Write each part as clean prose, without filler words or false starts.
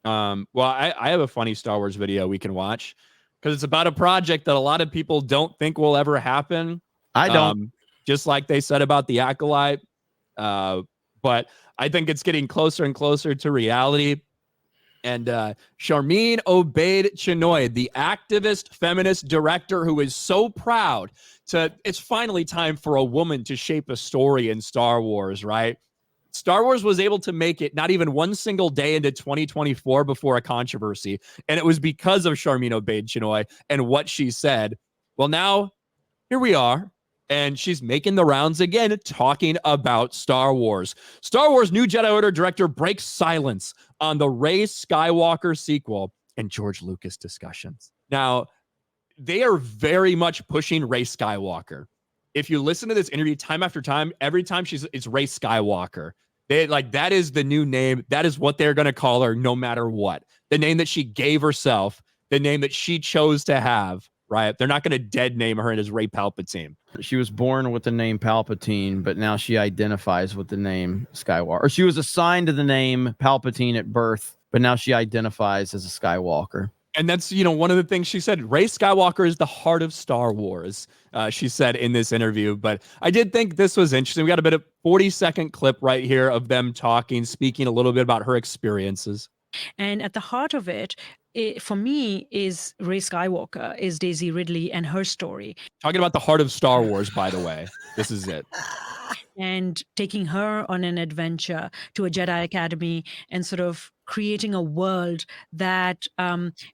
Well, I have a funny Star Wars video we can watch because it's about a project that a lot of people don't think will ever happen. I don't. Just like they said about the Acolyte. But I think it's getting closer and closer to reality. And Sharmeen Obaid-Chinoy, the activist feminist director who is so proud it's finally time for a woman to shape a story in Star Wars, right? Star Wars was able to make it not even one single day into 2024 before a controversy. And it was because of Sharmeen Obaid-Chinoy and what she said. Well, now here we are. And she's making the rounds again, talking about Star Wars. Star Wars New Jedi Order director breaks silence on the Rey Skywalker sequel and George Lucas discussions. Now, they are very much pushing Rey Skywalker. If you listen to this interview time after time, every time it's Rey Skywalker. That is the new name. That is what they're going to call her no matter what. The name that she gave herself, the name that she chose to have, right? They're not going to dead name her as Rey Palpatine. She was born with the name Palpatine, but now she identifies with the name Skywalker. Or she was assigned to the name Palpatine at birth, but now she identifies as a Skywalker. And that's, one of the things she said. Rey Skywalker is the heart of Star Wars, she said in this interview. But I did think this was interesting. We got a bit of 40-second clip right here of them speaking a little bit about her experiences. And at the heart of it, for me, is Rey Skywalker, is Daisy Ridley and her story. Talking about the heart of Star Wars, by the way. This is it. And taking her on an adventure to a Jedi Academy and sort of creating a world that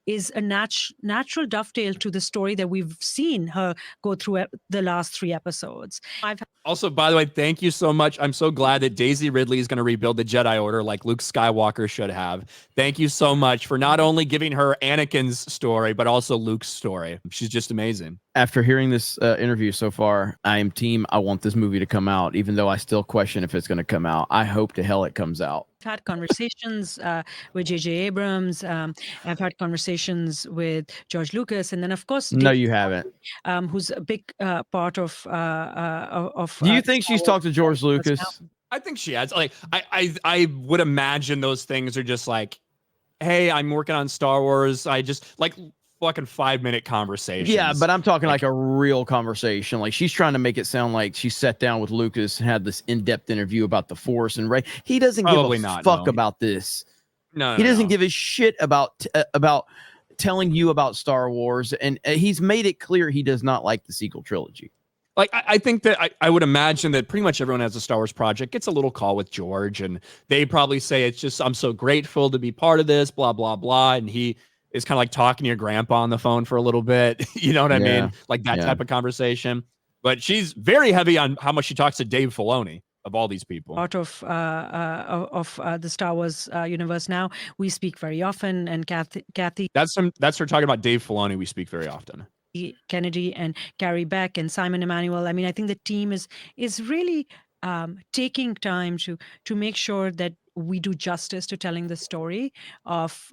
is a natural dovetail to the story that we've seen her go through the last 3 episodes. Also, by the way, thank you so much. I'm so glad that Daisy Ridley is going to rebuild the Jedi Order like Luke Skywalker should have. Thank you so much for not only giving her Anakin's story, but also Luke's story. She's just amazing. After hearing this interview so far, I want this movie to come out, even though I still question if it's going to come out. I hope to hell it comes out. I've had conversations with J.J. Abrams. I've had conversations with George Lucas, and then of course, no, you haven't. Who's a big part of. Do you think she's talked to George Lucas? I think she has. Like, I would imagine those things are just like, hey, I'm working on Star Wars. I just like fucking 5-minute conversations. Yeah, but I'm talking like a real conversation. Like she's trying to make it sound like she sat down with Lucas and had this in-depth interview about the Force and Rey. He doesn't give a fuck about this. No, he doesn't give a shit about telling you about Star Wars, and he's made it clear he does not like the sequel trilogy. Like, I think that I would imagine that pretty much everyone has a Star Wars project gets a little call with George, and they probably say, it's just, I'm so grateful to be part of this, blah, blah, blah. And he is kind of like talking to your grandpa on the phone for a little bit. You know what I mean? Like that type of conversation. But she's very heavy on how much she talks to Dave Filoni of all these people. Part of the Star Wars universe now. We speak very often, and Kathy. That's her talking about Dave Filoni. We speak very often. Kennedy and Carrie Beck and Simon Emanuel. I mean, I think the team is really taking time to make sure that we do justice to telling the story of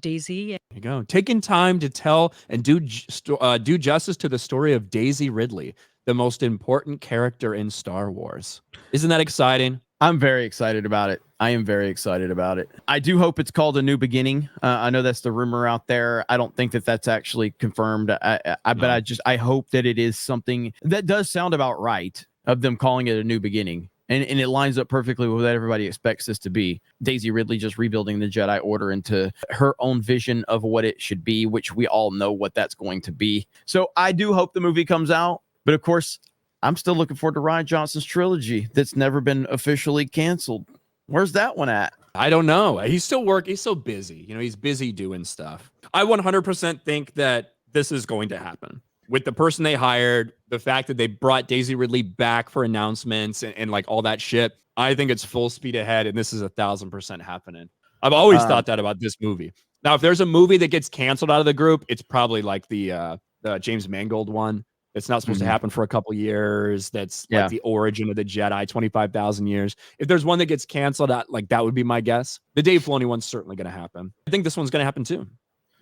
Daisy. There you go. Taking time to tell and do justice to the story of Daisy Ridley, the most important character in Star Wars. Isn't that exciting? I'm very excited about it. I am very excited about it. I do hope it's called A New Beginning. I know that's the rumor out there. I don't think that that's actually confirmed. But I hope that it is something that does sound about right, of them calling it A New Beginning. And it lines up perfectly with what everybody expects this to be. Daisy Ridley just rebuilding the Jedi Order into her own vision of what it should be, which we all know what that's going to be. So I do hope the movie comes out. But of course, I'm still looking forward to Rian Johnson's trilogy that's never been officially canceled. Where's that one at? I don't know. He's still working. He's so busy. He's busy doing stuff. I 100% think that this is going to happen. With the person they hired, the fact that they brought Daisy Ridley back for announcements and like all that shit, I think it's full speed ahead, and this is 1,000% happening. I've always thought that about this movie. Now, if there's a movie that gets canceled out of the group, it's probably like the James Mangold one. It's not supposed to happen for a couple years. That's like the origin of the Jedi, 25,000 years. If there's one that gets canceled out, like that would be my guess. The Dave Filoni one's certainly going to happen. I think this one's going to happen too.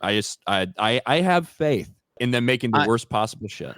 I have faith in them making the worst possible shit.